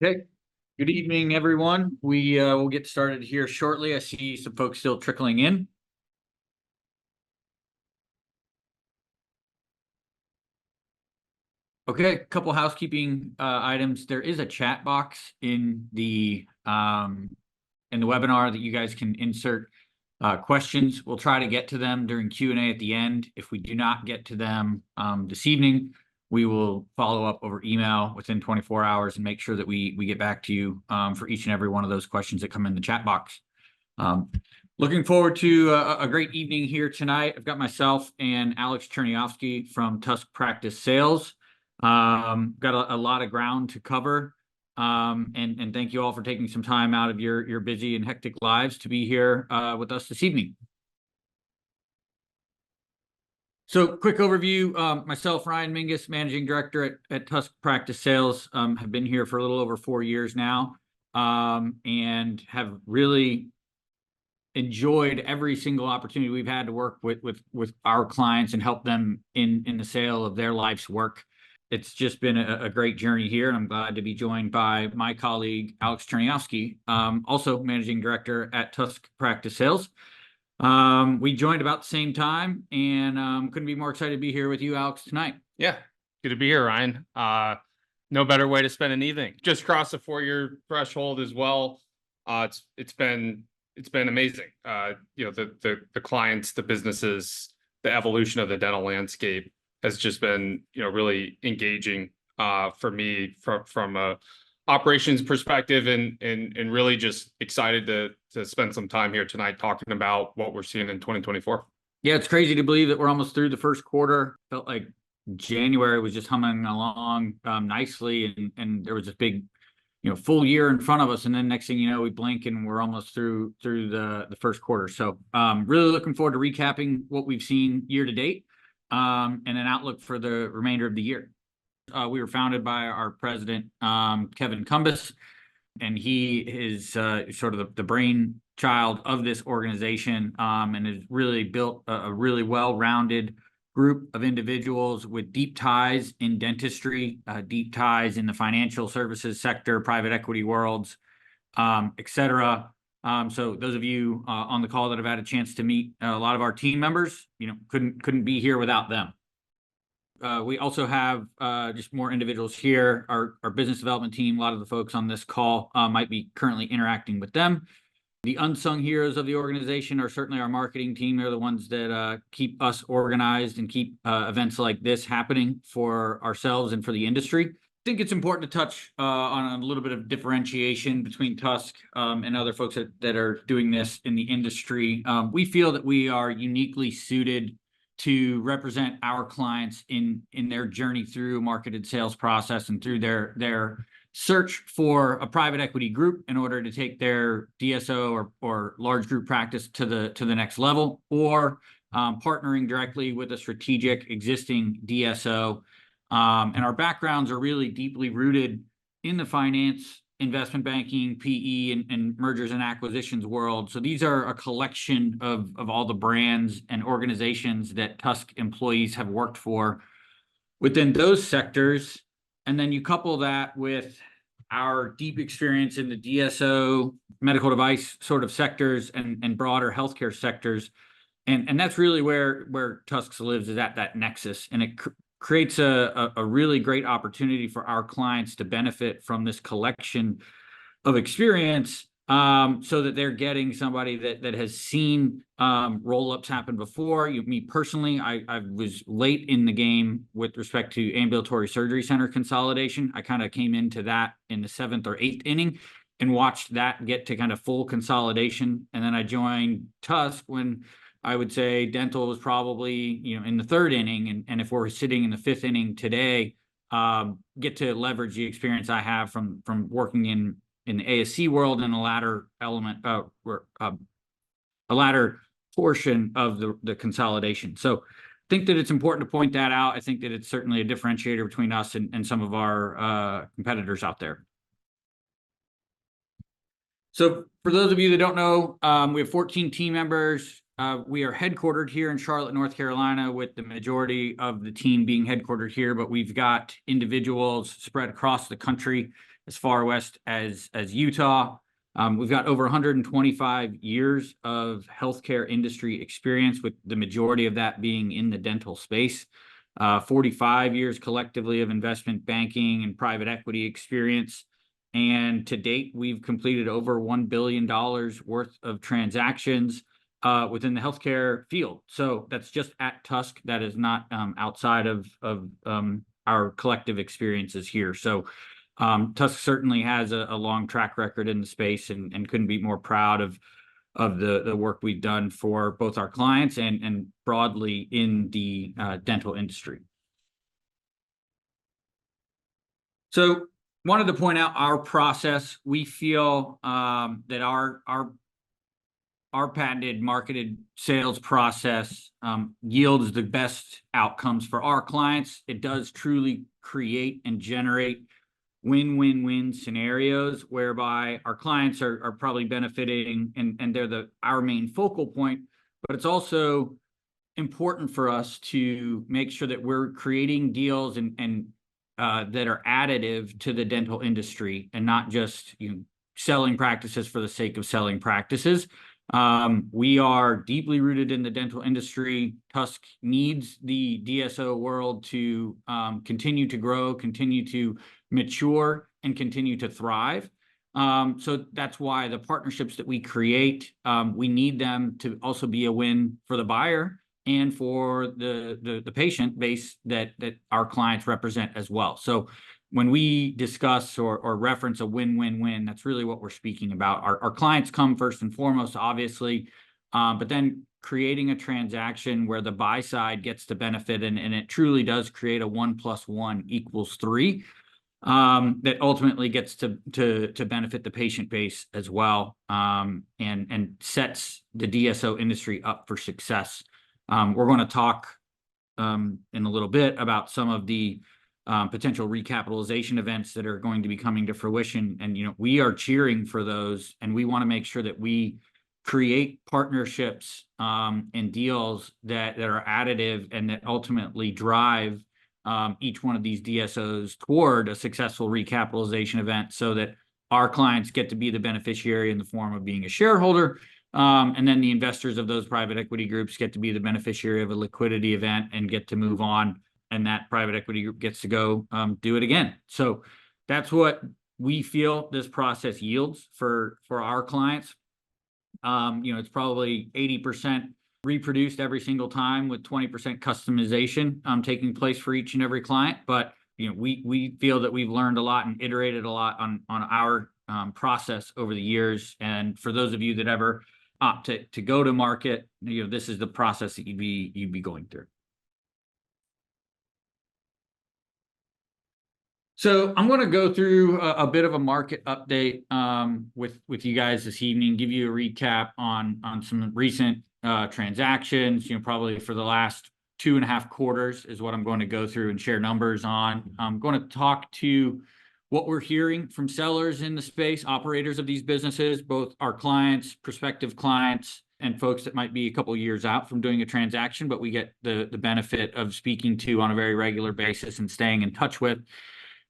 Okay. Good evening, everyone. We will get started here shortly. I see some folks still trickling in. Okay, a couple housekeeping items. There is a chat box in the webinar that you guys can insert questions. We'll try to get to them during Q&A at the end. If we do not get to them this evening, we will follow up over email within 24 hours and make sure that we get back to you for each and every one of those questions that come in the chat box. Looking forward to a great evening here tonight. I've got myself and Alex Chernyovsky from TUSK Practice Sales. Got a lot of ground to cover. And thank you all for taking some time out of your busy and hectic lives to be here with us this evening. So quick overview, myself, Ryan Mingus, Managing Director at TUSK Practice Sales, have been here for a little over 4 years now, and have really enjoyed every single opportunity we've had to work with our clients and help them in the sale of their life's work. It's just been a great journey here, and I'm glad to be joined by my colleague, Alex Chernyovsky, also Managing Director at TUSK Practice Sales. We joined about the same time, and couldn't be more excited to be here with you, Alex, tonight. Yeah, good to be here, Ryan. No better way to spend an evening. Just crossed the 4-year threshold as well. It's been amazing. The clients, the businesses, the evolution of the dental landscape has just been really engaging for me from a operations perspective, and really just excited to spend some time here tonight talking about what we're seeing in 2024. Yeah, it's crazy to believe that we're almost through the first quarter. Felt like January was just humming along nicely, and there was this big full year in front of us, and then next thing you know, we blink and we're almost through the first quarter. So really looking forward to recapping what we've seen year to date, and an outlook for the remainder of the year. We were founded by our president, Kevin Cumbus, and he is sort of the brainchild of this organization, and has really built a really well-rounded group of individuals with deep ties in dentistry, deep ties in the financial services sector, private equity worlds, et cetera. So those of you on the call that have had a chance to meet a lot of our team members, couldn't be here without them. We also have just more individuals here. Our business development team, a lot of the folks on this call might be currently interacting with them. The unsung heroes of the organization are certainly our marketing team. They're the ones that keep us organized and keep events like this happening for ourselves and for the industry. I think it's important to touch on a little bit of differentiation between TUSK and other folks that are doing this in the industry. We feel that we are uniquely suited to represent our clients in their journey through a marketed sales process and through their search for a private equity group in order to take their DSO or large group practice to the next level, or partnering directly with a strategic existing DSO. And our backgrounds are really deeply rooted in the finance, investment banking, PE, and mergers and acquisitions world. So these are a collection of all the brands and organizations that TUSK employees have worked for within those sectors. And then you couple that with our deep experience in the DSO, medical device sort of sectors, and broader healthcare sectors. And that's really where TUSK lives, is at that nexus. And it creates a really great opportunity for our clients to benefit from this collection of experience, so that they're getting somebody that has seen roll-ups happen before. Me personally, I was late in the game with respect to ambulatory surgery center consolidation. I kind of came into that in the 7th or 8th inning and watched that get to kind of full consolidation. And then I joined TUSK when I would say dental was probably in the 3rd inning, and if we're sitting in the 5th inning today, get to leverage the experience I have from working in the ASC world and a latter element, a latter portion of the consolidation. So I think that it's important to point that out. I think that it's certainly a differentiator between us and some of our competitors out there. So for those of you that don't know, we have 14 team members. we are headquartered here in Charlotte, North Carolina, with the majority of the team being headquartered here, but we've got individuals spread across the country as far west as Utah. We've got over 125 years of healthcare industry experience, with the majority of that being in the dental space. 45 years collectively of investment banking and private equity experience. And to date, we've completed over $1 billion worth of transactions within the healthcare field. So that's just at TUSK. That is not outside of our collective experiences here. So TUSK certainly has a long track record in the space, and couldn't be more proud of the work we've done for both our clients and broadly in the dental industry. So wanted to point out our process. We feel that our patented marketed sales process yields the best outcomes for our clients. It does truly create and generate win-win-win scenarios whereby our clients are probably benefiting, and they're our main focal point. But it's also important for us to make sure that we're creating deals and that are additive to the dental industry, and not just selling practices for the sake of selling practices. We are deeply rooted in the dental industry. TUSK needs the DSO world to continue to grow, continue to mature, and continue to thrive. So that's why the partnerships that we create, we need them to also be a win for the buyer and for the patient base that our clients represent as well. So when we discuss or reference a win-win-win, that's really what we're speaking about. Our clients come first and foremost, obviously, but then creating a transaction where the buy side gets to benefit, and it truly does create a 1 + 1 = 3, that ultimately gets to benefit the patient base as well, and sets the DSO industry up for success. We're going to talk in a little bit about some of the potential recapitalization events that are going to be coming to fruition. And, we are cheering for those, and we want to make sure that we create partnerships and deals that are additive and that ultimately drive each one of these DSOs toward a successful recapitalization event, so that our clients get to be the beneficiary in the form of being a shareholder. And then the investors of those private equity groups get to be the beneficiary of a liquidity event and get to move on, and that private equity group gets to go do it again. So that's what we feel this process yields for our clients. It's probably 80% reproduced every single time, with 20% customization taking place for each and every client. But we feel that we've learned a lot and iterated a lot on our process over the years. And for those of you that ever opt to go to market, this is the process that you'd be going through. So I'm going to go through a bit of a market update with you guys this evening, give you a recap on some recent transactions. Probably for the last 2.5 quarters is what I'm going to go through and share numbers on. I'm going to talk to what we're hearing from sellers in the space, operators of these businesses, both our clients, prospective clients, and folks that might be a couple of years out from doing a transaction, but we get the benefit of speaking to on a very regular basis and staying in touch with.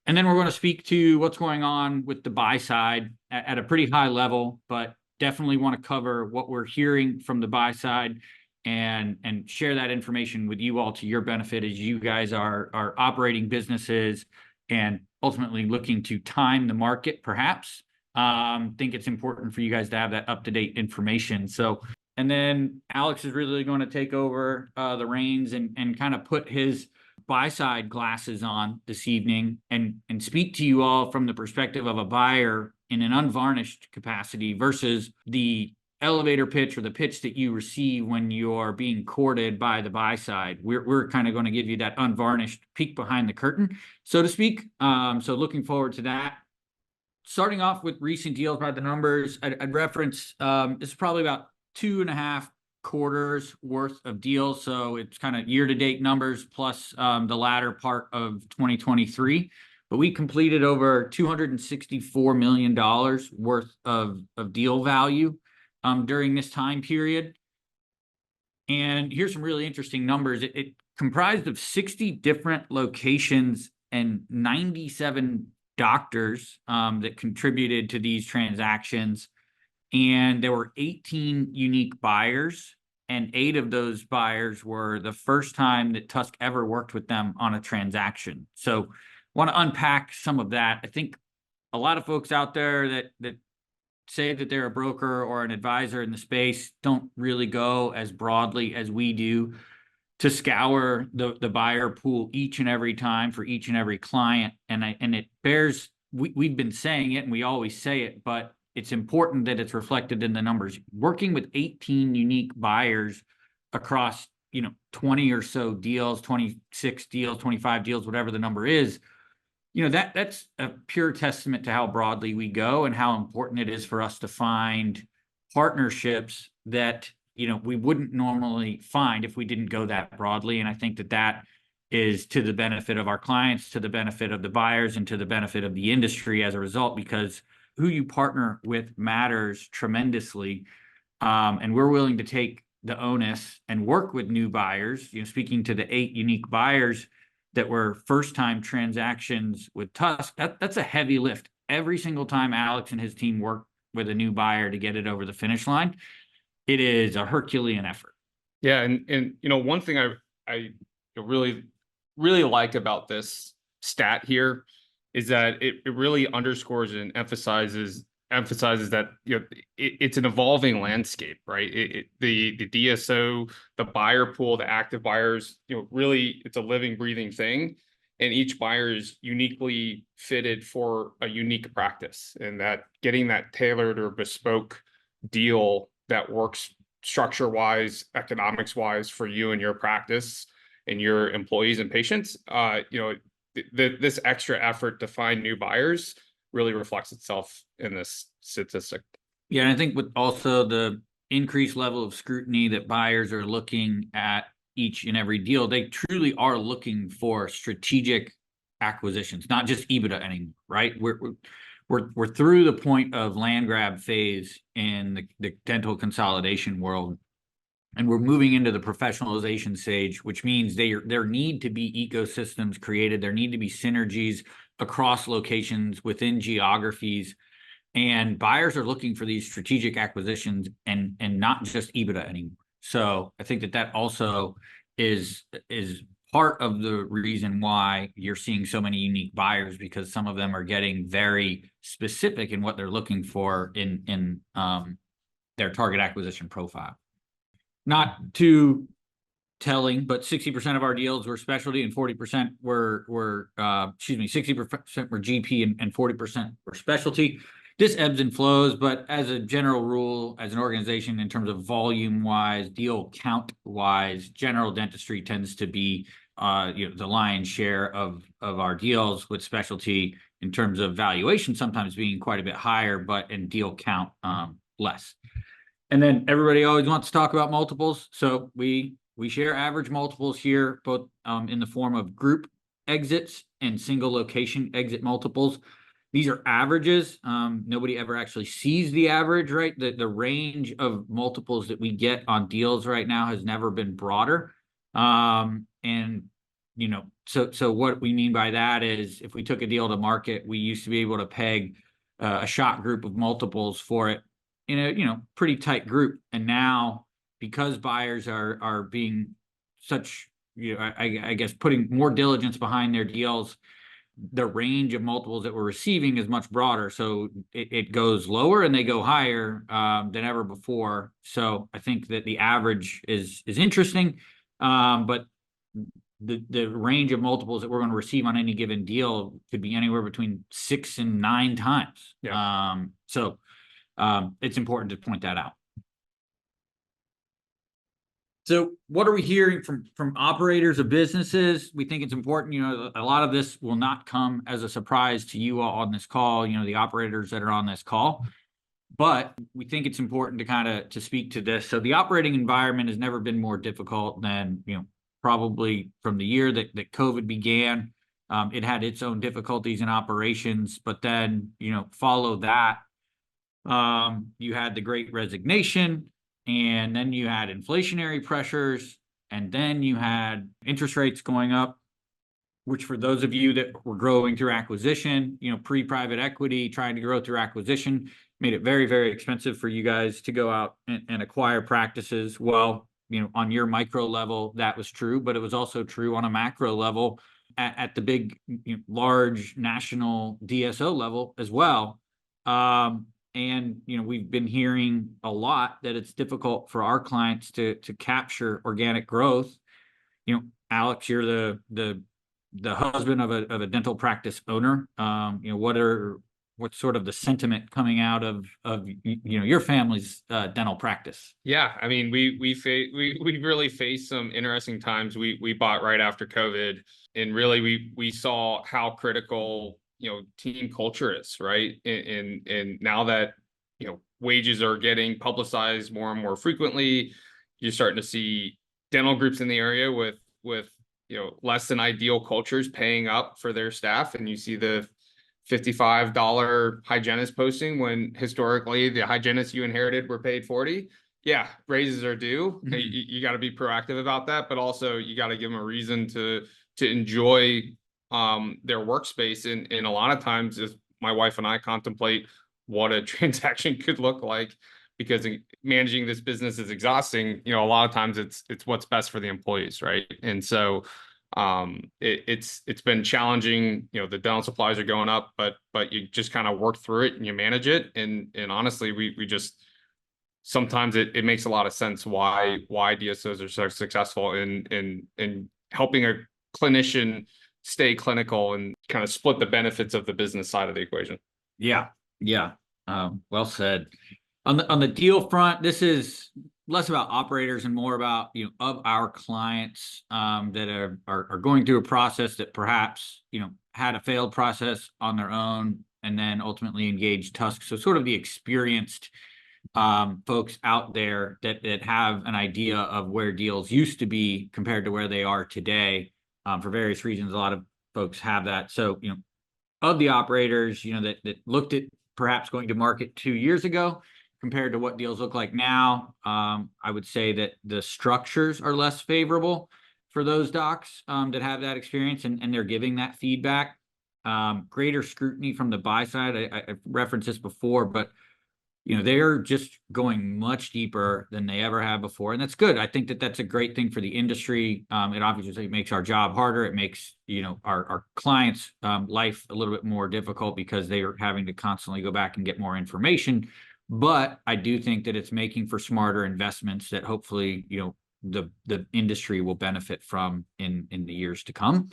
And then we're going to speak to what's going on with the buy side at a pretty high level, but definitely want to cover what we're hearing from the buy side and share that information with you all to your benefit as you guys are operating businesses and ultimately looking to time the market, perhaps. Think it's important for you guys to have that up-to-date information. So, and then Alex is really going to take over the reins and kind of put his buy-side glasses on this evening and speak to you all from the perspective of a buyer in an unvarnished capacity versus the elevator pitch or the pitch that you receive when you're being courted by the buy side. We're kind of going to give you that unvarnished peek behind the curtain, so to speak. So looking forward to that. Starting off with recent deals by the numbers, I'd reference this is probably about 2.5 quarters worth of deals. So it's kind of year-to-date numbers plus the latter part of 2023. But we completed over $264 million worth of deal value during this time period. And here's some really interesting numbers. It comprised of 60 different locations and 97 doctors that contributed to these transactions. And there were 18 unique buyers, and 8 of those buyers were the first time that TUSK ever worked with them on a transaction. So want to unpack some of that. I think a lot of folks out there that say that they're a broker or an advisor in the space don't really go as broadly as we do to scour the buyer pool each and every time for each and every client. And it bears, we've been saying it and we always say it, but it's important that it's reflected in the numbers. Working with 18 unique buyers across, 20 or so deals, 26 deals, 25 deals, whatever the number is, that's a pure testament to how broadly we go and how important it is for us to find partnerships that, we wouldn't normally find if we didn't go that broadly. And I think that is to the benefit of our clients, to the benefit of the buyers, and to the benefit of the industry as a result, because who you partner with matters tremendously. And we're willing to take the onus and work with new buyers, speaking to the 8 unique buyers that were first-time transactions with TUSK, that's a heavy lift. Every single time Alex and his team work with a new buyer to get it over the finish line, it is a Herculean effort. Yeah, and one thing I really like about this stat here is that it really underscores and emphasizes that it's an evolving landscape, right? The DSO, the buyer pool, the active buyers, really it's a living, breathing thing, and each buyer is uniquely fitted for a unique practice, and that getting that tailored or bespoke deal that works structure wise, economics wise for you and your practice and your employees and patients, this extra effort to find new buyers really reflects itself in this statistic. Yeah, and I think with also the increased level of scrutiny that buyers are looking at each and every deal, they truly are looking for strategic acquisitions, not just EBITDA anymore, right? We're through the point of land grab phase in the dental consolidation world, and we're moving into the professionalization stage, which means there need to be ecosystems created. There need to be synergies across locations within geographies, and buyers are looking for these strategic acquisitions and not just EBITDA anymore. So I think that also is part of the reason why you're seeing so many unique buyers, because some of them are getting very specific in what they're looking for in their target acquisition profile. Not too telling, but 60% of our deals were specialty and 40% were 60% were GP and 40% were specialty. This ebbs and flows, but as a general rule, as an organization, in terms of volume wise, deal count wise, general dentistry tends to be the lion's share of our deals, with specialty in terms of valuation sometimes being quite a bit higher, but in deal count less. And then everybody always wants to talk about multiples, so we share average multiples here, both in the form of group exits and single location exit multiples. These are averages. Nobody ever actually sees the average, right? The range of multiples that we get on deals right now has never been broader. And so what we mean by that is, if we took a deal to market, we used to be able to peg a shot group of multiples for it in a pretty tight group. And now, because buyers are being such, I guess, putting more diligence behind their deals, the range of multiples that we're receiving is much broader. So it goes lower and they go higher than ever before. So I think that the average is interesting, but the range of multiples that we're going to receive on any given deal could be anywhere between 6 and 9 times. Yeah. So it's important to point that out. So what are we hearing from operators of businesses? We think it's important. A lot of this will not come as a surprise to you all on this call, the operators that are on this call, but we think it's important to to speak to this. So the operating environment has never been more difficult than, probably from the year that COVID began. It had its own difficulties in operations, but then, follow that, you had the Great Resignation. and then you had inflationary pressures, and then you had interest rates going up, which for those of you that were growing through acquisition, pre-private equity, trying to grow through acquisition, made it very, very expensive for you guys to go out and acquire practices. Well, on your micro level, that was true, but it was also true on a macro level at the big, large national DSO level as well. And we've been hearing a lot that it's difficult for our clients to capture organic growth. Alex, you're the husband of a dental practice owner. What's sort of the sentiment coming out of your family's dental practice? Yeah, I mean, we really faced some interesting times. We bought right after COVID, and really we saw how critical team culture is, right? And now that wages are getting publicized more and more frequently, you're starting to see dental groups in the area with less than ideal cultures paying up for their staff, and you see the $55 hygienist posting when historically the hygienists you inherited were paid 40. Yeah, raises are due. Mhm. You got to be proactive about that, but also you got to give them a reason to enjoy their workspace. And a lot of times, as my wife and I contemplate what a transaction could look like, because managing this business is exhausting. A lot of times it's what's best for the employees, right? And so it's been challenging. The dental supplies are going up, but you just kind of work through it and you manage it. And honestly, we just sometimes it makes a lot of sense why DSOs are so successful in helping a clinician stay clinical and kind of split the benefits of the business side of the equation. Yeah. Well said. On the deal front, this is less about operators and more about of our clients that are going through a process that perhaps had a failed process on their own and then ultimately engaged TUSK. So sort of the experienced folks out there that have an idea of where deals used to be compared to where they are today. For various reasons, a lot of folks have that. So of the operators that looked at perhaps going to market 2 years ago compared to what deals look like now, I would say that the structures are less favorable for those docs that have that experience, and they're giving that feedback. Greater scrutiny from the buy side. I referenced this before, but they're just going much deeper than they ever have before, and that's good. I think that that's a great thing for the industry. It obviously makes our job harder. It makes our clients' life a little bit more difficult because they are having to constantly go back and get more information. But I do think that it's making for smarter investments that hopefully the industry will benefit from in the years to come.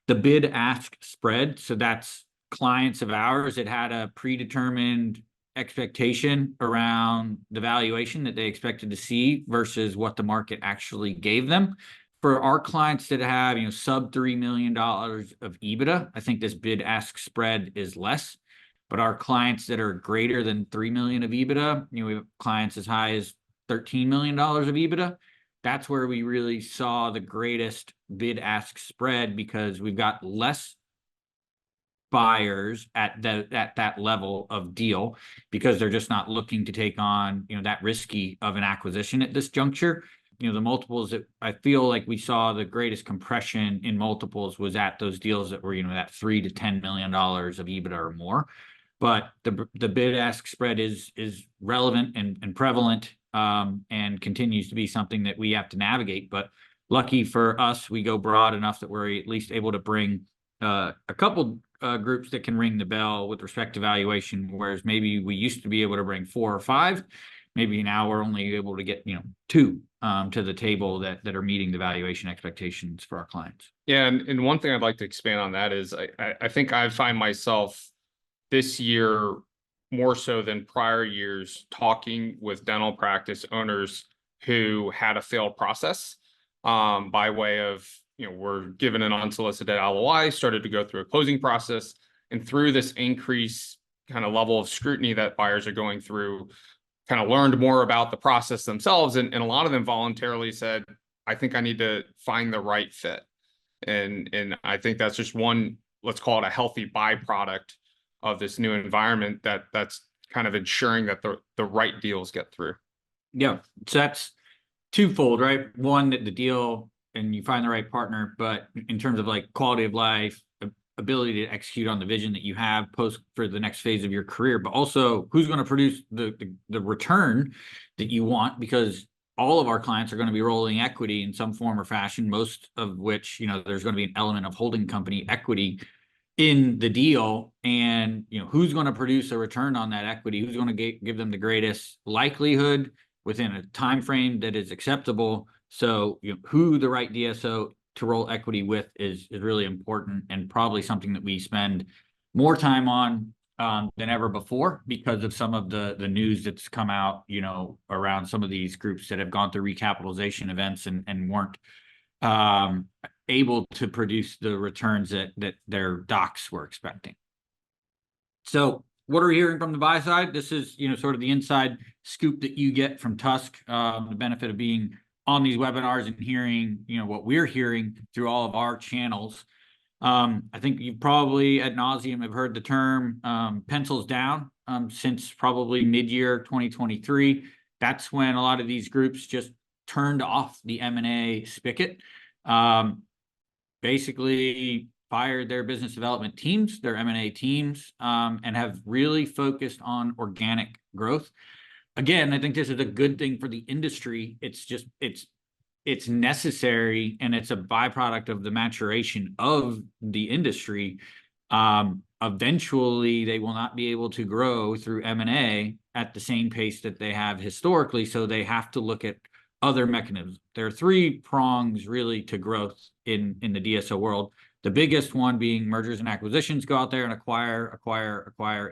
The bid-ask spread, so that's clients of ours that had a predetermined expectation around the valuation that they expected to see versus what the market actually gave them. For our clients that have sub $3 million of EBITDA, I think this bid-ask spread is less. But our clients that are greater than 3 million of EBITDA, we have clients as high as $13 million of EBITDA. That's where we really saw the greatest bid-ask spread, because we've got less buyers at that level of deal, because they're just not looking to take on that risky of an acquisition at this juncture. The multiples that I feel like we saw the greatest compression in multiples was at those deals that were that $3 to $10 million of EBITDA or more. But the bid-ask spread is relevant and prevalent, and continues to be something that we have to navigate. But lucky for us, we go broad enough that we're at least able to bring a couple groups that can ring the bell with respect to valuation, whereas maybe we used to be able to bring 4 or 5. Maybe now we're only able to get 2 to the table that are meeting the valuation expectations for our clients. Yeah, and one thing I'd like to expand on that is I think I find myself this year more so than prior years talking with dental practice owners who had a failed process by way of we're given an unsolicited LOI, started to go through a closing process, and through this increased kind of level of scrutiny that buyers are going through, kind of learned more about the process themselves, and a lot of them voluntarily said, I think I need to find the right fit. And I think that's just one, let's call it a healthy byproduct of this new environment that's kind of ensuring that the right deals get through. Yeah, so that's twofold, right? One, that the deal and you find the right partner, but in terms of like quality of life, ability to execute on the vision that you have post for the next phase of your career, but also who's going to produce the return that you want, because all of our clients are going to be rolling equity in some form or fashion, most of which, there's going to be an element of holding company equity in the deal. And who's going to produce a return on that equity, who's going to give them the greatest likelihood within a time frame that is acceptable. So who the right DSO to roll equity with is really important, and probably something that we spend more time on than ever before, because of some of the news that's come out around some of these groups that have gone through recapitalization events and weren't able to produce the returns that their docs were expecting. So what are we hearing from the buy side? This is, sort of the inside scoop that you get from TUSK, the benefit of being on these webinars and hearing, what we're hearing through all of our channels. I think you probably ad nauseum have heard the term pencils down since probably mid-year 2023. That's when a lot of these groups just turned off the M&A spigot. Basically fired their business development teams, their M&A teams, and have really focused on organic growth. Again, I think this is a good thing for the industry. It's necessary, and it's a byproduct of the maturation of the industry. Eventually, they will not be able to grow through M&A at the same pace that they have historically, so they have to look at other mechanisms. There are three prongs really to growth in the DSO world. The biggest one being mergers and acquisitions. Go out there and acquire,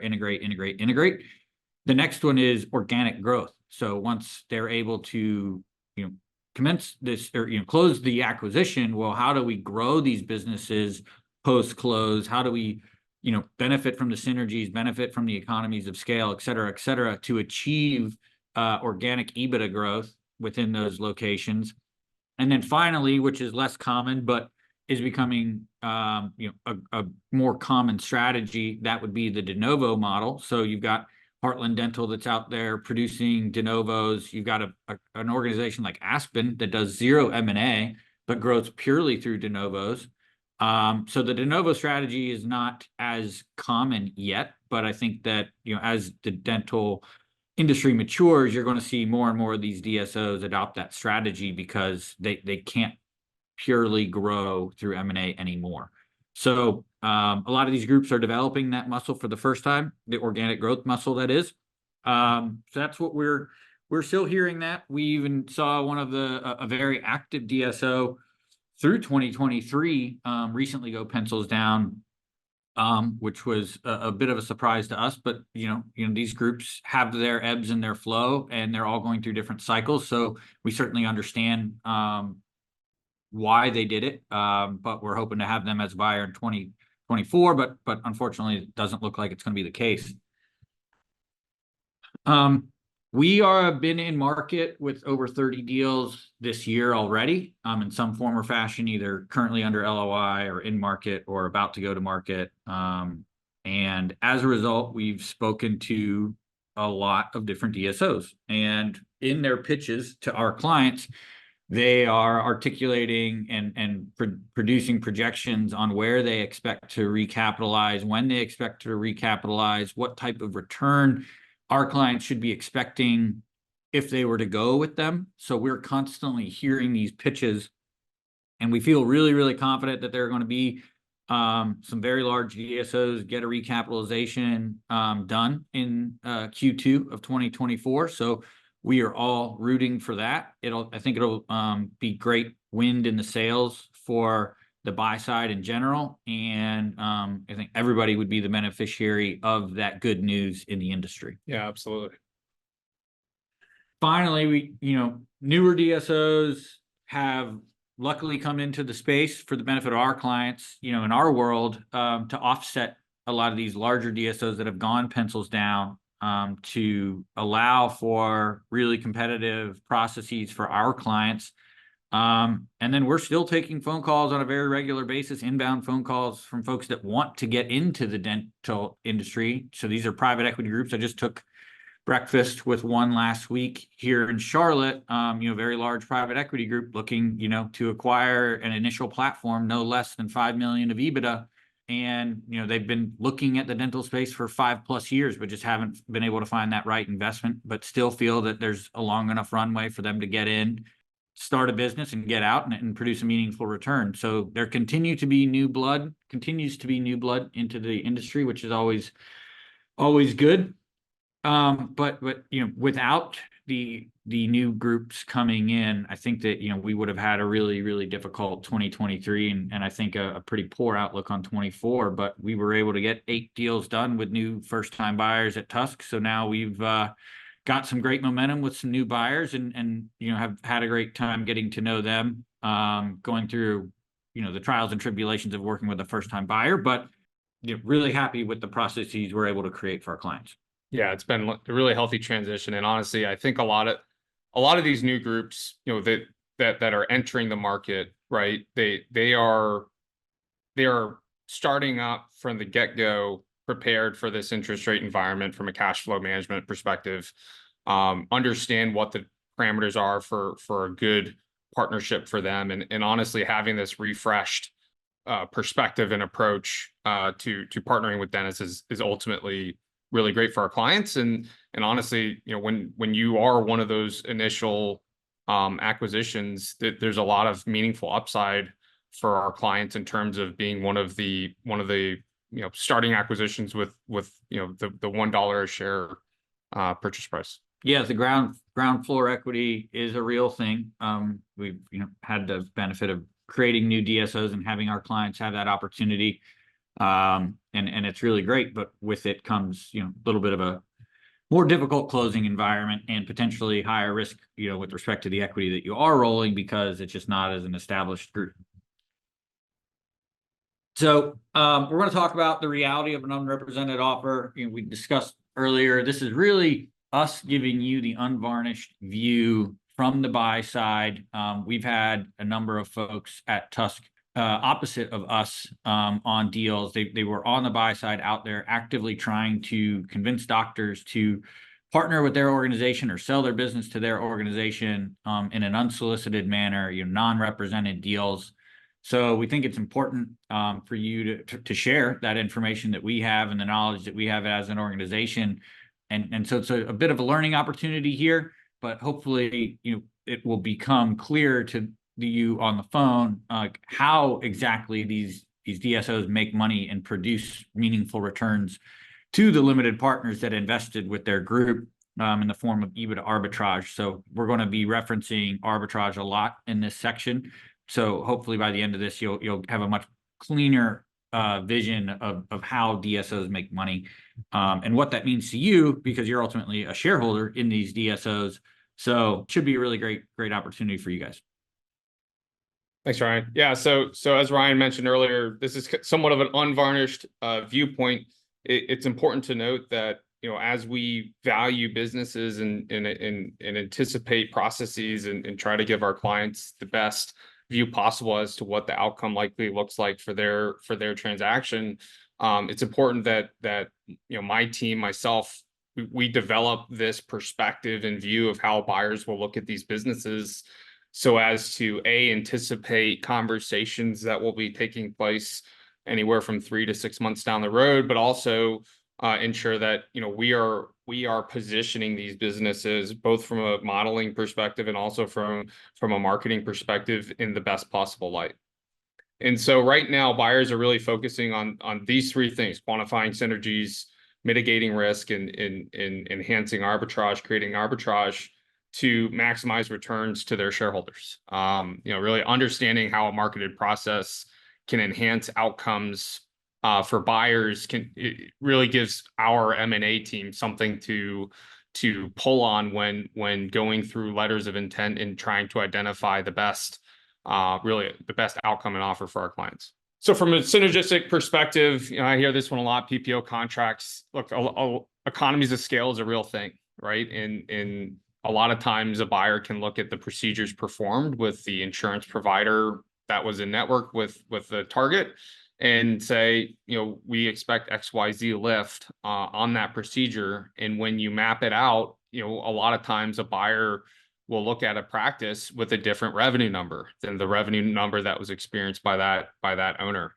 integrate. The next one is organic growth. So once they're able to, commence this or close the acquisition, well, how do we grow these businesses post close? How do we benefit from the synergies, benefit from the economies of scale, et cetera, to achieve organic EBITDA growth within those locations? And then finally, which is less common but is becoming a more common strategy, that would be the de novo model. So you've got Heartland Dental that's out there producing de novos. You've got an organization like Aspen that does zero M&A but grows purely through de novos. So the de novo strategy is not as common yet, but I think that as the dental industry matures, you're going to see more and more of these DSOs adopt that strategy, because they can't purely grow through M&A anymore. So a lot of these groups are developing that muscle for the first time, the organic growth muscle, that is. So that's what we're still hearing. That we even saw one of a very active DSO through 2023 recently go pencils down, which was a bit of a surprise to us. But these groups have their ebbs and their flow, and they're all going through different cycles. So we certainly understand why they did it, but we're hoping to have them as a buyer in 2024. But unfortunately, it doesn't look like it's going to be the case. We have been in market with over 30 deals this year already, in some form or fashion, either currently under LOI or in market or about to go to market. And as a result, we've spoken to a lot of different DSOs, and in their pitches to our clients, they are articulating and producing projections on where they expect to recapitalize, when they expect to recapitalize, what type of return our clients should be expecting if they were to go with them. So we're constantly hearing these pitches, and we feel really, really confident that there are going to be some very large DSOs get a recapitalization done in Q2 of 2024. So we are all rooting for that. I think it'll be great wind in the sails for the buy side in general, and I think everybody would be the beneficiary of that good news in the industry. Yeah, absolutely. Finally, we newer DSOs have luckily come into the space for the benefit of our clients, in our world, to offset a lot of these larger DSOs that have gone pencils down, to allow for really competitive processes for our clients. And then we're still taking phone calls on a very regular basis, inbound phone calls from folks that want to get into the dental industry. So these are private equity groups. I just took breakfast with one last week here in Charlotte, very large private equity group looking, to acquire an initial platform, no less than 5 million of EBITDA. And, they've been looking at the dental space for 5+ years, but just haven't been able to find that right investment, but still feel that there's a long enough runway for them to get in, start a business and get out and produce a meaningful return. So there continues to be new blood into the industry, which is always good. But without the new groups coming in, I think that we would have had a really, really difficult 2023 and I think a pretty poor outlook on 24. But we were able to get 8 deals done with new first-time buyers at TUSK. So now we've got some great momentum with some new buyers and have had a great time getting to know them, going through the trials and tribulations of working with a first-time buyer, but really happy with the processes we're able to create for our clients. Yeah, it's been a really healthy transition, and honestly, I think a lot of these new groups, that are entering the market, right? They are starting up from the get-go, prepared for this interest rate environment from a cash flow management perspective, understand what the parameters are for a good partnership for them, and honestly, having this refreshed perspective and approach to partnering with dentists is ultimately really great for our clients. And honestly, when you are one of those initial acquisitions, there's a lot of meaningful upside for our clients in terms of being one of the starting acquisitions with the $1 a share purchase price. Yeah, the ground floor equity is a real thing. We've had the benefit of creating new DSOs and having our clients have that opportunity. And it's really great, but with it comes, a little bit of a more difficult closing environment and potentially higher risk, with respect to the equity that you are rolling because it's just not as an established group. So we're going to talk about the reality of an unrepresented offer. We discussed earlier, this is really us giving you the unvarnished view from the buy side. We've had a number of folks at TUSK opposite of us on deals. They were on the buy side out there actively trying to convince doctors to partner with their organization or sell their business to their organization in an unsolicited manner, non-represented deals. So we think it's important for you to share that information that we have and the knowledge that we have as an organization. And so it's a bit of a learning opportunity here, but hopefully it will become clear to you on the phone how exactly these DSOs make money and produce meaningful returns to the limited partners that invested with their group in the form of EBITDA arbitrage. So we're going to be referencing arbitrage a lot in this section. So hopefully by the end of this, you'll have a much cleaner vision of how DSOs make money and what that means to you, because you're ultimately a shareholder in these DSOs. So it should be a really great opportunity for you guys. Thanks, Ryan. Yeah, so as Ryan mentioned earlier, this is somewhat of an unvarnished viewpoint. It's important to note that as we value businesses and anticipate processes and try to give our clients the best view possible as to what the outcome likely looks like for their transaction, it's important that my team, myself, we develop this perspective and view of how buyers will look at these businesses, so as to anticipate conversations that will be taking place anywhere from 3 to 6 months down the road, but also ensure that we are positioning these businesses both from a modeling perspective and also from a marketing perspective in the best possible light. And so right now, buyers are really focusing on these 3 things: quantifying synergies, mitigating risk, and enhancing arbitrage, creating arbitrage to maximize returns to their shareholders. Really understanding how a marketed process can enhance outcomes for buyers it really gives our M&A team something to pull on when going through letters of intent and trying to identify the best outcome and offer for our clients. So from a synergistic perspective, I hear this one a lot: PPO contracts. Look, economies of scale is a real thing, right? And a lot of times a buyer can look at the procedures performed with the insurance provider that was in network with the target and say, we expect XYZ lift on that procedure. And when you map it out, a lot of times a buyer will look at a practice with a different revenue number than the revenue number that was experienced by that owner.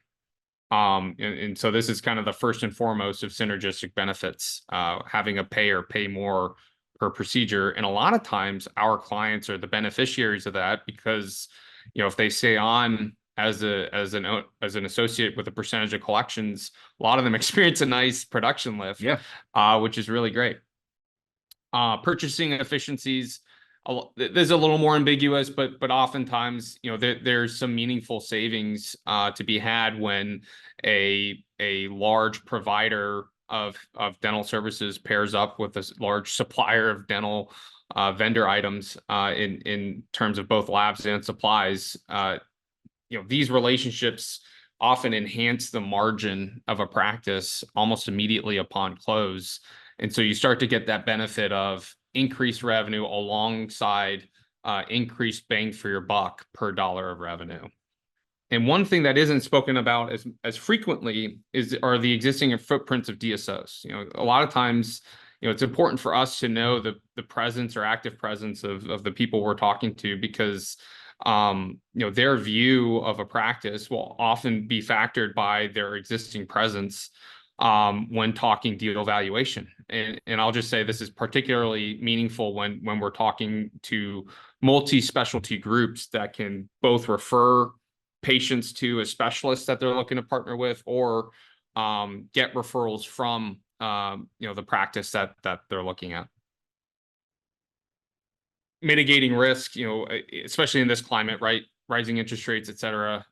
And so this is kind of the first and foremost of synergistic benefits, having a payer pay more per procedure. And a lot of times our clients are the beneficiaries of that because, if they stay on as an associate with a percentage of collections, a lot of them experience a nice production lift, which is really great. Purchasing efficiencies, there's a little more ambiguous, but oftentimes, there's some meaningful savings to be had when a large provider of dental services pairs up with a large supplier of dental vendor items in terms of both labs and supplies. These relationships often enhance the margin of a practice almost immediately upon close. And so you start to get that benefit of increased revenue alongside increased bang for your buck per dollar of revenue. And one thing that isn't spoken about as frequently are the existing footprints of DSOs. A lot of times, it's important for us to know the presence or active presence of the people we're talking to, because their view of a practice will often be factored by their existing presence when talking deal valuation. And I'll just say this is particularly meaningful when we're talking to multi-specialty groups that can both refer patients to a specialist that they're looking to partner with, or get referrals from the practice that they're looking at. Mitigating risk, especially in this climate, right? Rising interest rates, et cetera.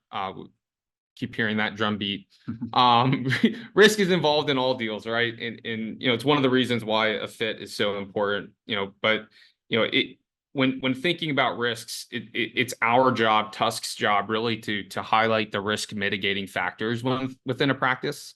Keep hearing that drumbeat. Risk is involved in all deals, right? And it's one of the reasons why a fit is so important. But when thinking about risks, it's our job, TUSK's job, really to highlight the risk mitigating factors within a practice,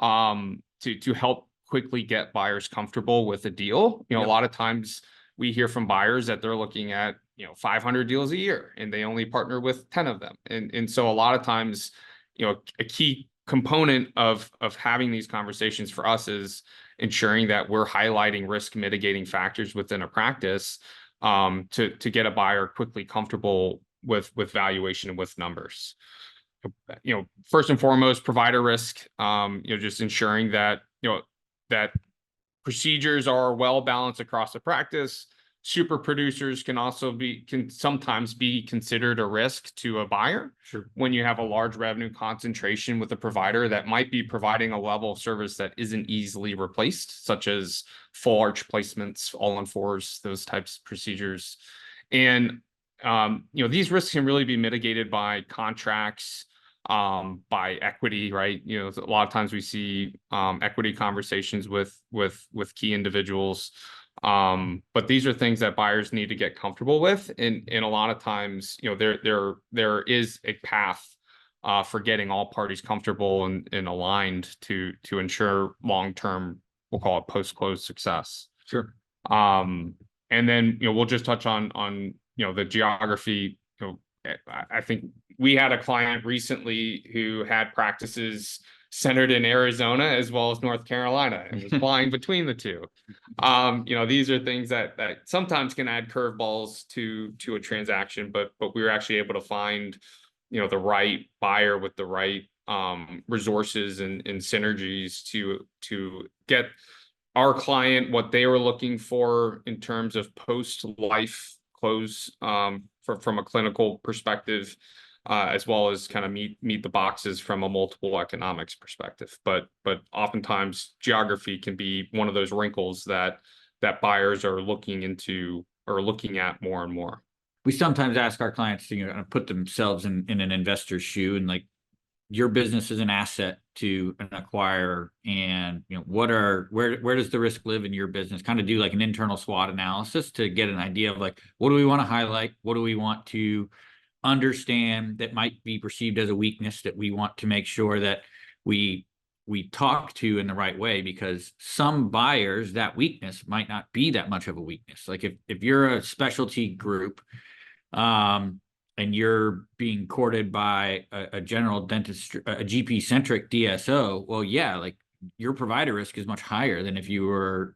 to help quickly get buyers comfortable with a deal. A lot of times we hear from buyers that they're looking at 500 deals a year and they only partner with 10 of them, and so a lot of times a key component of having these conversations for us is ensuring that we're highlighting risk mitigating factors within a practice, to get a buyer quickly comfortable with valuation and with numbers. First and foremost, provider risk, just ensuring that that procedures are well balanced across the practice. Super producers can sometimes be considered a risk to a buyer. Sure. When you have a large revenue concentration with a provider that might be providing a level of service that isn't easily replaced, such as full arch placements, all-on-4s, those types of procedures. And these risks can really be mitigated by contracts, by equity, right? A lot of times we see equity conversations with key individuals. But these are things that buyers need to get comfortable with. And a lot of times, there is a path for getting all parties comfortable and aligned to ensure long-term, we'll call it post-close success. Sure. And then, we'll just touch on the geography. I think we had a client recently who had practices centered in Arizona as well as North Carolina and was flying between the two. These are things that sometimes can add curveballs to a transaction, but we were actually able to find, the right buyer with the right resources and synergies to get our client what they were looking for in terms of post-life close, from a clinical perspective, as well as kind of meet the boxes from a multiple economics perspective. But oftentimes geography can be one of those wrinkles that buyers are looking into or looking at more and more. We sometimes ask our clients to put themselves in an investor's shoe, and like, your business is an asset to an acquirer, and where does the risk live in your business? Kind of do like an internal SWOT analysis to get an idea of like, what do we want to highlight, what do we want to understand that might be perceived as a weakness that we want to make sure that we talk to in the right way, because some buyers, that weakness might not be that much of a weakness. Like if you're a specialty group, and you're being courted by a general dentist, a GP centric DSO, well, yeah, like your provider risk is much higher than if you were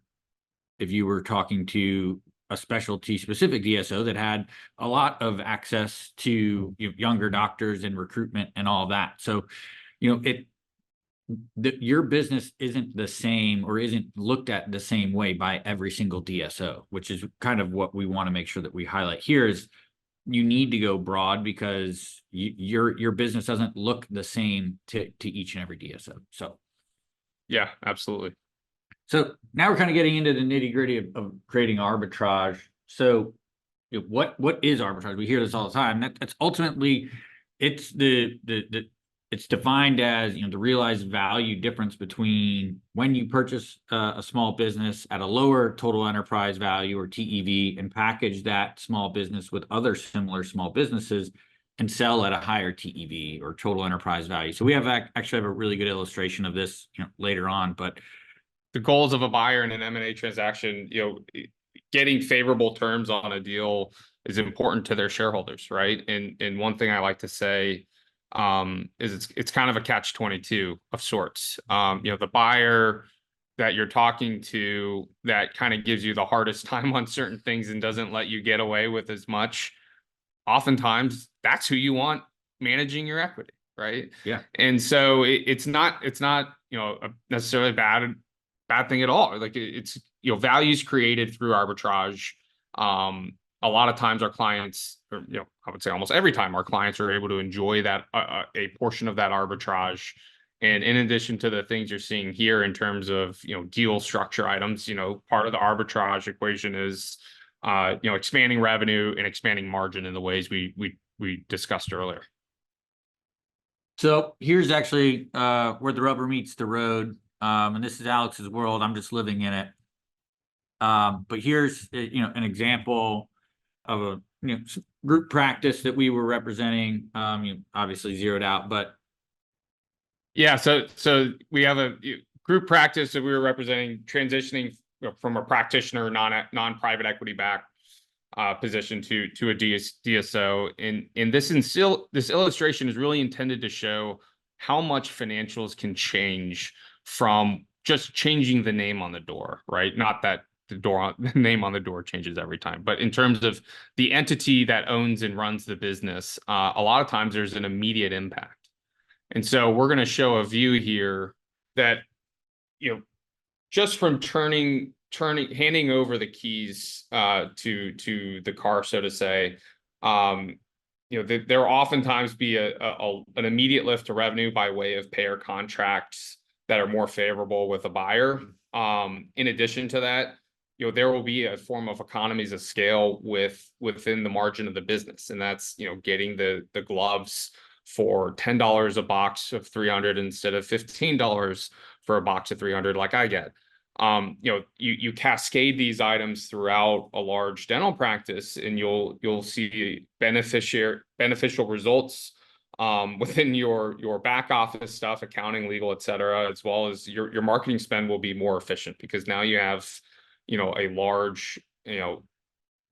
talking to a specialty specific DSO that had a lot of access to younger doctors and recruitment and all that. So, your business isn't the same or isn't looked at the same way by every single DSO, which is kind of what we want to make sure that we highlight here is you need to go broad because your business doesn't look the same to each and every DSO. So Yeah, absolutely. So now we're kind of getting into the nitty gritty of creating arbitrage. So what is arbitrage? We hear this all the time. That's ultimately it's it's defined as the realized value difference between when you purchase a small business at a lower total enterprise value or TEV and package that small business with other similar small businesses and sell at a higher TEV or total enterprise value. So we actually have a really good illustration of this later on, but the goals of a buyer in an M&A transaction, getting favorable terms on a deal is important to their shareholders, right? And one thing I like to say is it's kind of a catch-22 of sorts. The buyer that you're talking to that kind of gives you the hardest time on certain things and doesn't let you get away with as much, oftentimes that's who you want managing your equity, right? Yeah. And so it's not necessarily bad thing at all. Like it's values created through arbitrage. A lot of times our clients, or I would say almost every time our clients are able to enjoy that a portion of that arbitrage. And in addition to the things you're seeing here in terms of deal structure items, part of the arbitrage equation is expanding revenue and expanding margin in the ways we discussed earlier. So here's actually where the rubber meets the road. And this is Alex's world. I'm just living in it. But here's an example of a group practice that we were representing. Obviously zeroed out, but yeah. So we have a group practice that we were representing, transitioning from a practitioner non-private equity backed position to a DSO. And this illustration is really intended to show how much financials can change from just changing the name on the door, right? Not that the name on the door changes every time, but in terms of the entity that owns and runs the business, a lot of times there's an immediate impact. And so we're going to show a view here that, just from handing over the keys to the car, so to say, there oftentimes be an immediate lift to revenue by way of payer contracts that are more favorable with a buyer. In addition to that, there will be a form of economies of scale within the margin of the business, and that's getting the gloves for $10 a box of 300 instead of $15 for a box of 300, like I get. You cascade these items throughout a large dental practice, and you'll see beneficial results within your back office stuff, accounting, legal, et cetera, as well as your marketing spend will be more efficient because now you have a large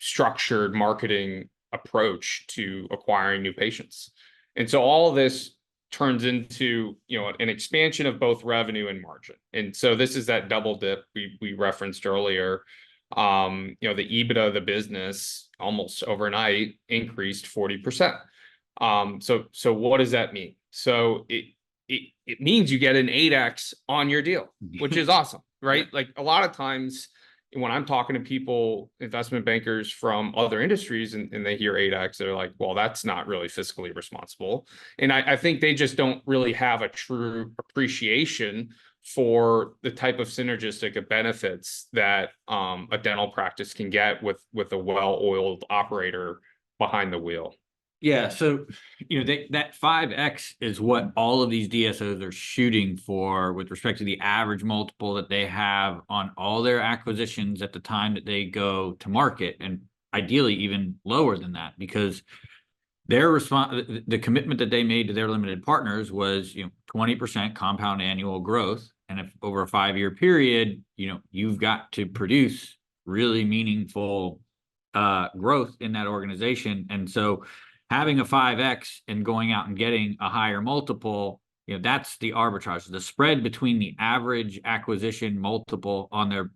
structured marketing approach to acquiring new patients. And so all of this turns into an expansion of both revenue and margin. And so this is that double dip we referenced earlier. The EBITDA of the business almost overnight increased 40%. So what does that mean? So it means you get an 8x on your deal, which is awesome, right? Yeah. Like a lot of times when I'm talking to people, investment bankers from other industries, and they hear 8x, they're like, well, that's not really fiscally responsible. And I think they just don't really have a true appreciation for the type of synergistic benefits that a dental practice can get with a well-oiled operator behind the wheel. Yeah, so that 5x is what all of these DSOs are shooting for with respect to the average multiple that they have on all their acquisitions at the time that they go to market, and ideally even lower than that, because the commitment that they made to their limited partners was 20% compound annual growth, and if over a 5-year period you've got to produce really meaningful growth in that organization. And so having a 5x and going out and getting a higher multiple, that's the arbitrage, the spread between the average acquisition multiple on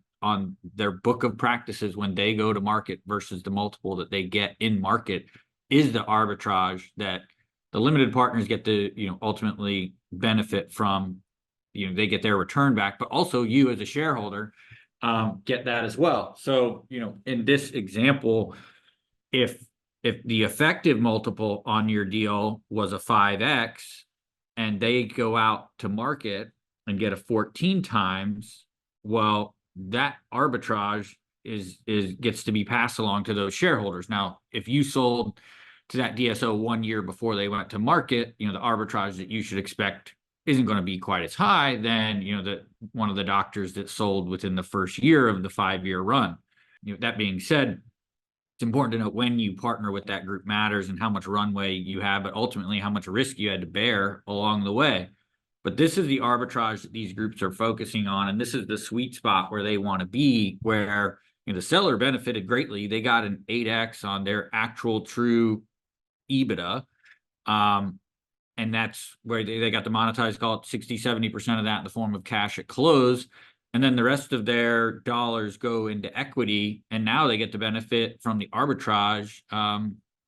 their book of practices when they go to market versus the multiple that they get in market is the arbitrage that the limited partners get to, ultimately benefit from. They get their return back, but also you as a shareholder get that as well. So, in this example, if the effective multiple on your deal was a 5x and they go out to market and get a 14 times, well, that arbitrage is gets to be passed along to those shareholders. Now, if you sold to that DSO 1 year before they went to market, the arbitrage that you should expect isn't going to be quite as high than, that one of the doctors that sold within the first year of the 5-year run. That being said, it's important to know when you partner with that group matters and how much runway you have, but ultimately how much risk you had to bear along the way. But this is the arbitrage that these groups are focusing on, and this is the sweet spot where they want to be, where the seller benefited greatly. They got an 8x on their actual true EBITDA. And that's where they got to monetize, call it 60-70% of that in the form of cash at close. And then the rest of their dollars go into equity. And now they get to benefit from the arbitrage.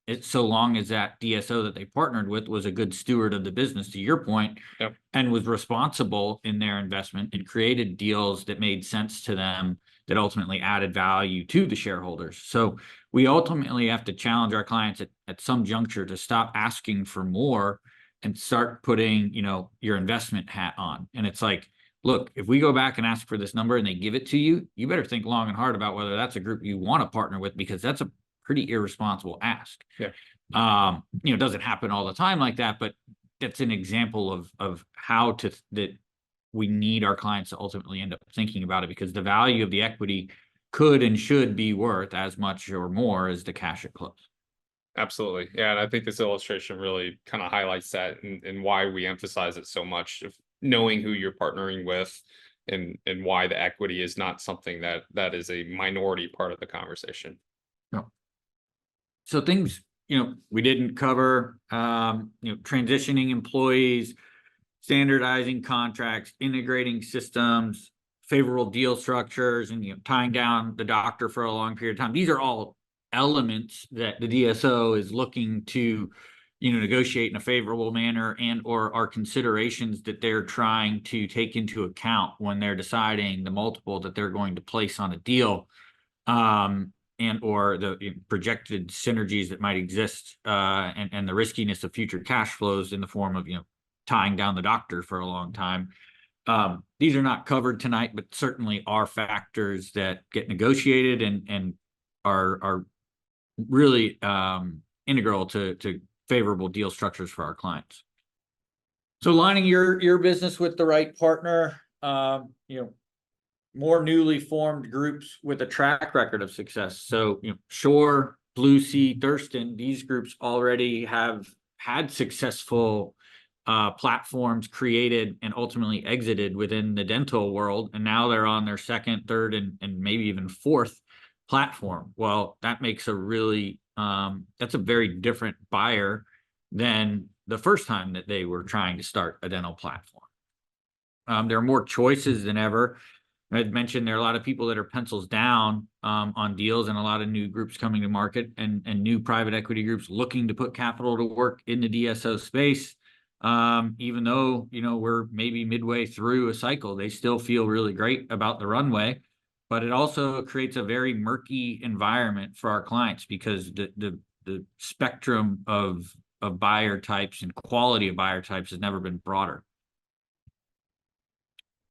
It's so long as that DSO that they partnered with was a good steward of the business, to your point, Yep. and was responsible in their investment and created deals that made sense to them, that ultimately added value to the shareholders. So we ultimately have to challenge our clients at some juncture to stop asking for more and start putting, your investment hat on. And it's like, look, if we go back and ask for this number and they give it to you, you better think long and hard about whether that's a group you want to partner with, because that's a pretty irresponsible ask. Yeah. It doesn't happen all the time like that, but that's an example of how that we need our clients to ultimately end up thinking about it, because the value of the equity could and should be worth as much or more as the cash at close. Absolutely. Yeah. And I think this illustration really kind of highlights that and why we emphasize it so much, of knowing who you're partnering with and why the equity is not something that is a minority part of the conversation. No. So things, we didn't cover, transitioning employees, standardizing contracts, integrating systems, favorable deal structures, and tying down the doctor for a long period of time. These are all elements that the DSO is looking to, negotiate in a favorable manner, and or are considerations that they're trying to take into account when they're deciding the multiple that they're going to place on a deal, and or the projected synergies that might exist, and the riskiness of future cash flows in the form of tying down the doctor for a long time. These are not covered tonight, but certainly are factors that get negotiated and are really integral to favorable deal structures for our clients. So lining your business with the right partner, more newly formed groups with a track record of success. So, Shore, Blue Sea, Thurston, these groups already have had successful platforms created and ultimately exited within the dental world, and now they're on their second, third, and maybe even fourth platform. Well, that makes a really that's a very different buyer than the first time that they were trying to start a dental platform. There are more choices than ever. I'd mentioned there are a lot of people that are pencils down on deals, and a lot of new groups coming to market, and new private equity groups looking to put capital to work in the DSO space. Even though, we're maybe midway through a cycle, they still feel really great about the runway. But it also creates a very murky environment for our clients, because the spectrum of buyer types and quality of buyer types has never been broader.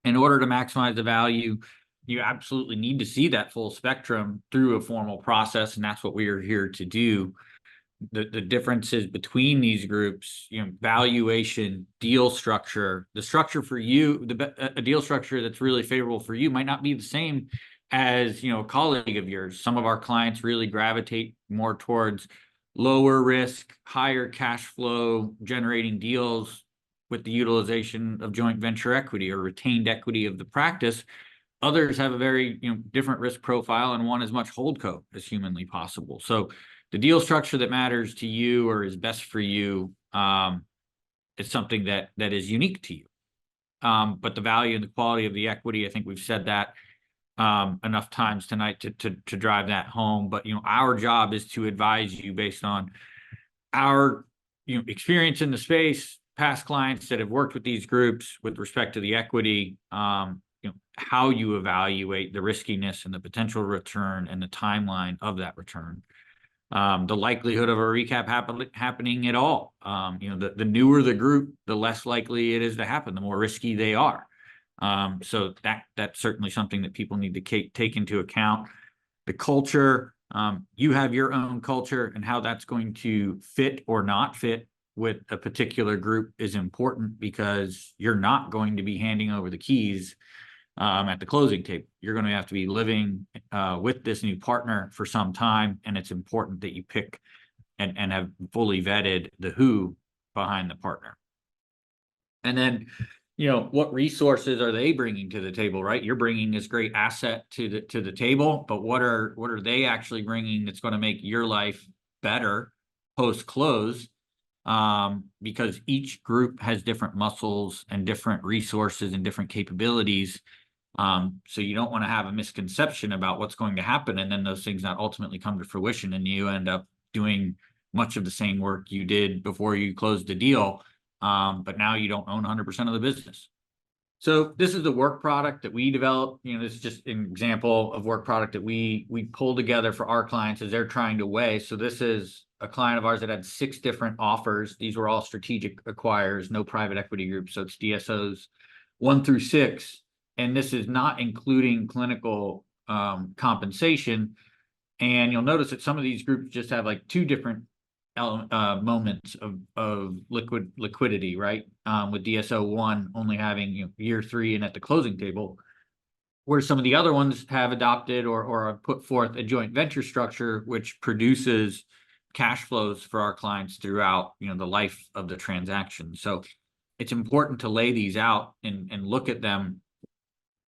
In order to maximize the value, you absolutely need to see that full spectrum through a formal process, and that's what we are here to do. The differences between these groups, valuation, deal structure, the structure for you, a deal structure that's really favorable for you might not be the same as, a colleague of yours. Some of our clients really gravitate more towards lower risk, higher cash flow generating deals with the utilization of joint venture equity or retained equity of the practice. Others have a very, different risk profile and want as much holdco as humanly possible. So the deal structure that matters to you or is best for you, is something that is unique to you. But the value and the quality of the equity, I think we've said that enough times tonight to drive that home. But our job is to advise you based on our experience in the space, past clients that have worked with these groups with respect to the equity, how you evaluate the riskiness and the potential return and the timeline of that return. The likelihood of a recap happening at all. The newer the group, the less likely it is to happen, the more risky they are. So that's certainly something that people need to take into account. The culture, you have your own culture, and how that's going to fit or not fit with a particular group is important, because you're not going to be handing over the keys at the closing table. You're going to have to be living with this new partner for some time, and it's important that you pick and have fully vetted the who behind the partner. And then, what resources are they bringing to the table, right? You're bringing this great asset to the table, but what are they actually bringing that's going to make your life better post close? Because each group has different muscles and different resources and different capabilities. So you don't want to have a misconception about what's going to happen, and then those things not ultimately come to fruition, and you end up doing much of the same work you did before you closed the deal. But now you don't own 100% of the business. So this is the work product that we develop. This is just an example of work product that we pull together for our clients as they're trying to weigh. So this is a client of ours that had 6 different offers. These were all strategic acquirers, no private equity groups. So it's DSOs 1 through 6. And this is not including clinical compensation. And you'll notice that some of these groups just have like 2 different moments of liquidity, right? With DSO 1 only having year 3 and at the closing table, where some of the other ones have adopted or put forth a joint venture structure, which produces cash flows for our clients throughout the life of the transaction. So it's important to lay these out and look at them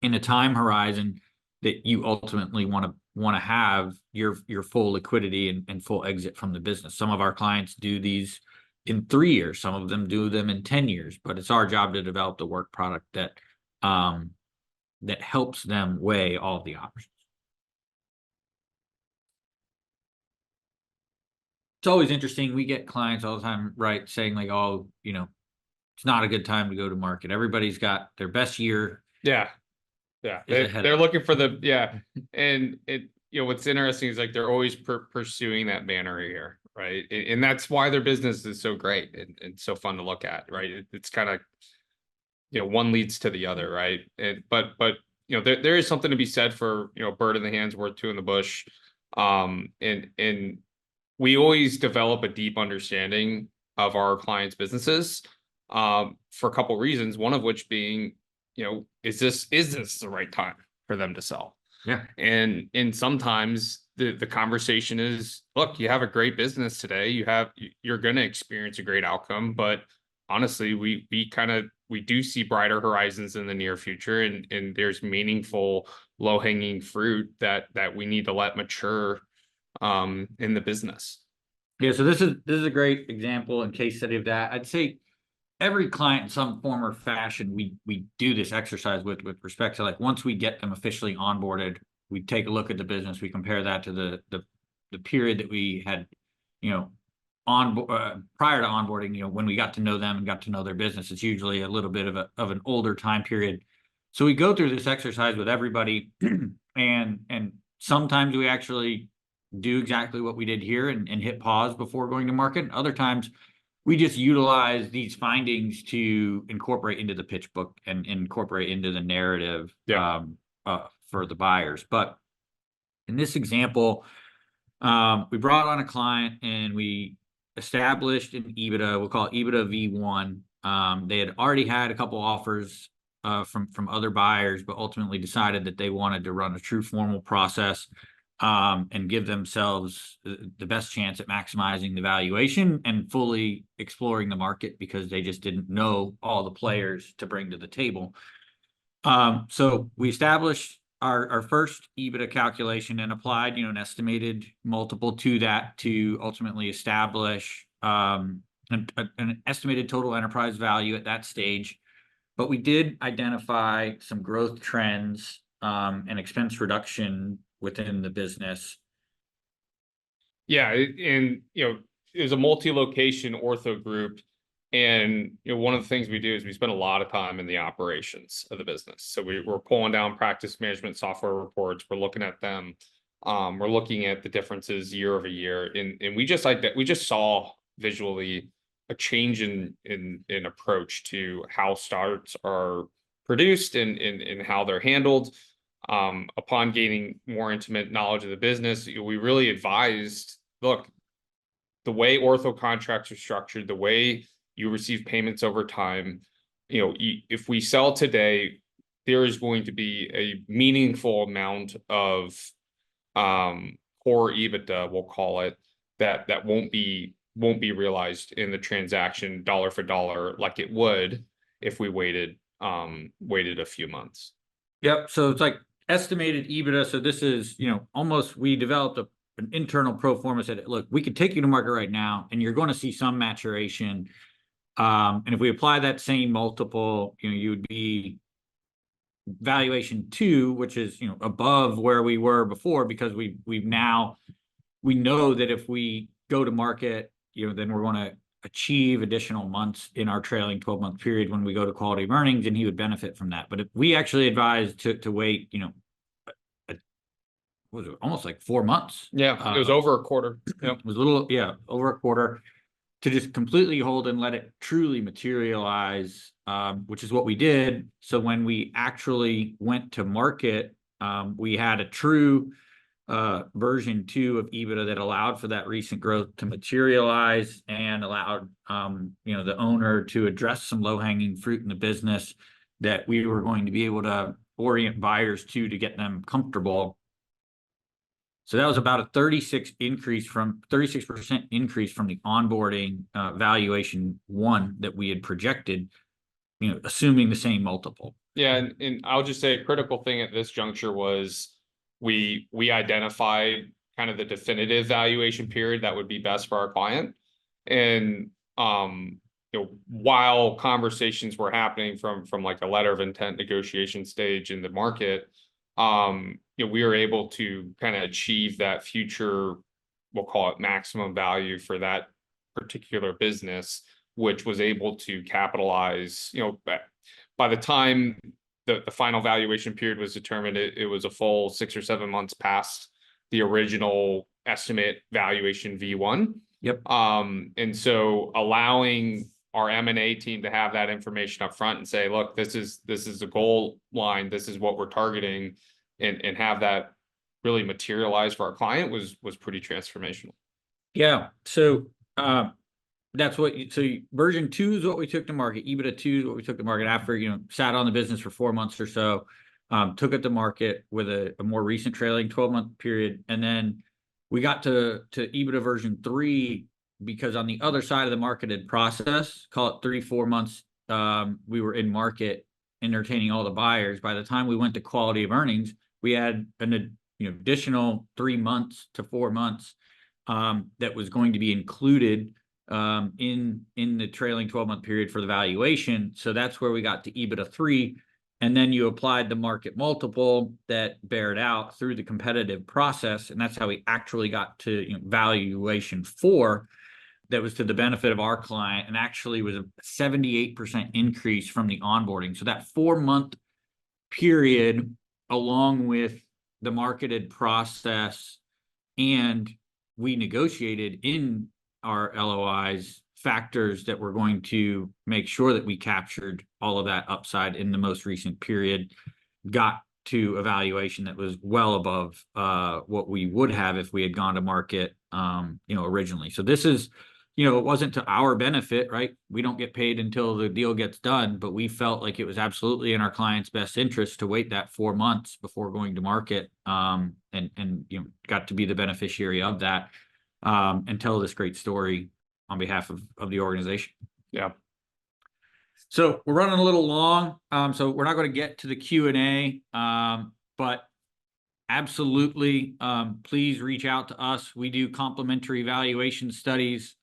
in a time horizon that you ultimately want to have your full liquidity and full exit from the business. Some of our clients do these in 3 years, some of them do them in 10 years, but it's our job to develop the work product that helps them weigh all the options. It's always interesting. We get clients all the time, right, saying like, oh, it's not a good time to go to market. Everybody's got their best year. Yeah. They're looking for and what's interesting is like they're always pursuing that banner here, right? And that's why their business is so great and so fun to look at, right? It's kind of one leads to the other, right? But there is something to be said for bird in the hand's worth 2 in the bush, and we always develop a deep understanding of our clients' businesses for a couple reasons. One of which being, is this the right time for them to sell? Yeah. And sometimes the conversation is, look, you have a great business today. You're going to experience a great outcome, but honestly, we do see brighter horizons in the near future, and there's meaningful low hanging fruit that we need to let mature in the business. Yeah. So this is a great example and case study of that. I'd say every client in some form or fashion, we do this exercise with respect to, like, once we get them officially onboarded, we take a look at the business, we compare that to the period that we had, prior to onboarding, when we got to know them and got to know their business. It's usually a little bit of an older time period. So we go through this exercise with everybody, and sometimes we actually do exactly what we did here and hit pause before going to market. Other times we just utilize these findings to incorporate into the pitch book and incorporate into the narrative for the buyers. But in this example, we brought on a client and we established an EBITDA. We'll call it EBITDA V1. They had already had a couple offers from other buyers, but ultimately decided that they wanted to run a true formal process and give themselves the best chance at maximizing the valuation and fully exploring the market, because they just didn't know all the players to bring to the table. So we established our first EBITDA calculation and applied, an estimated multiple to that to ultimately establish an estimated total enterprise value at that stage. But we did identify some growth trends and expense reduction within the business. Yeah, and it was a multi-location ortho group, and one of the things we do is we spend a lot of time in the operations of the business. So we're pulling down practice management software reports. We're looking at them. We're looking at the differences year over year, and we just saw visually a change in approach to how starts are produced and how they're handled. Upon gaining more intimate knowledge of the business, we really advised, look, the way ortho contracts are structured, the way you receive payments over time, if we sell today, there is going to be a meaningful amount of core EBITDA, we'll call it, that won't be realized in the transaction dollar for dollar like it would if we waited a few months. Yep. So it's like estimated EBITDA. So this is, almost, we developed an internal pro forma, said, look, we could take you to market right now and you're going to see some maturation. And if we apply that same multiple, you would be valuation 2, which is, above where we were before, because we know that if we go to market, then we're going to achieve additional months in our trailing 12-month period when we go to quality of earnings, and he would benefit from that. But if we actually advised to wait, was it almost like 4 months? Yeah, it was over a quarter. Yep. It was a little, over a quarter, to just completely hold and let it truly materialize, which is what we did. So when we actually went to market, we had a true version 2 of EBITDA that allowed for that recent growth to materialize and allowed the owner to address some low-hanging fruit in the business that we were going to be able to orient buyers to get them comfortable. So that was about a 36% increase from the onboarding valuation 1 that we had projected, assuming the same multiple. Yeah, and I'll just say a critical thing at this juncture was we identified kind of the definitive valuation period that would be best for our client. And while conversations were happening from like a letter of intent negotiation stage in the market, we were able to kind of achieve that future, we'll call it maximum value for that particular business, which was able to capitalize, by the time the final valuation period was determined, it was a full 6 or 7 months past the original estimate valuation V1. Yep. And so allowing our M&A team to have that information up front and say, look, this is the goal line, this is what we're targeting, and have that really materialize for our client was pretty transformational. Yeah. So that's what, version 2 is what we took to market. EBITDA 2 is what we took to market after, sat on the business for 4 months or so, took it to market with a more recent trailing 12-month period. And then we got to EBITDA version 3, because on the other side of the marketed process, call it 3-4 months, we were in market entertaining all the buyers. By the time we went to quality of earnings, we had an additional 3 months to 4 months that was going to be included in the trailing 12-month period for the valuation. So that's where we got to EBITDA 3. And then you applied the market multiple that bared out through the competitive process. And that's how we actually got to valuation 4. That was to the benefit of our client, and actually was a 78% increase from the onboarding. So that 4-month period, along with the marketed process, and we negotiated in our LOIs factors that were going to make sure that we captured all of that upside in the most recent period, got to a valuation that was well above what we would have if we had gone to market originally. So this is, it wasn't to our benefit, right? We don't get paid until the deal gets done, but we felt like it was absolutely in our client's best interest to wait that 4 months before going to market, and got to be the beneficiary of that, and tell this great story on behalf of the organization. Yeah. So we're running a little long, so we're not going to get to the Q&A, but absolutely. Please reach out to us. We do complimentary evaluation studies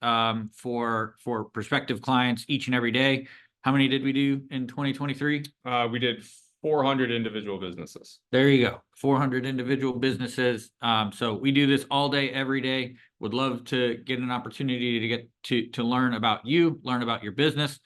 for prospective clients each and every day. How many did we do in 2023? We did 400 individual businesses. There you go. 400 individual businesses. So we do this all day, every day. Would love to get an opportunity to get to learn about you, learn about your business,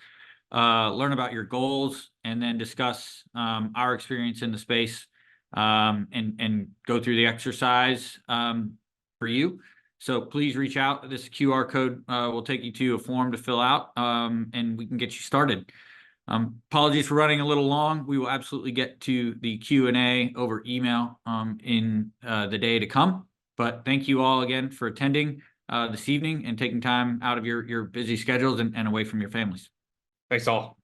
learn about your goals, and then discuss our experience in the space, and go through the exercise for you. So please reach out. This QR code will take you to a form to fill out, and we can get you started. Apologies for running a little long. We will absolutely get to the Q&A over email in the day to come. But thank you all again for attending this evening and taking time out of your busy schedules and away from your families. Thanks all.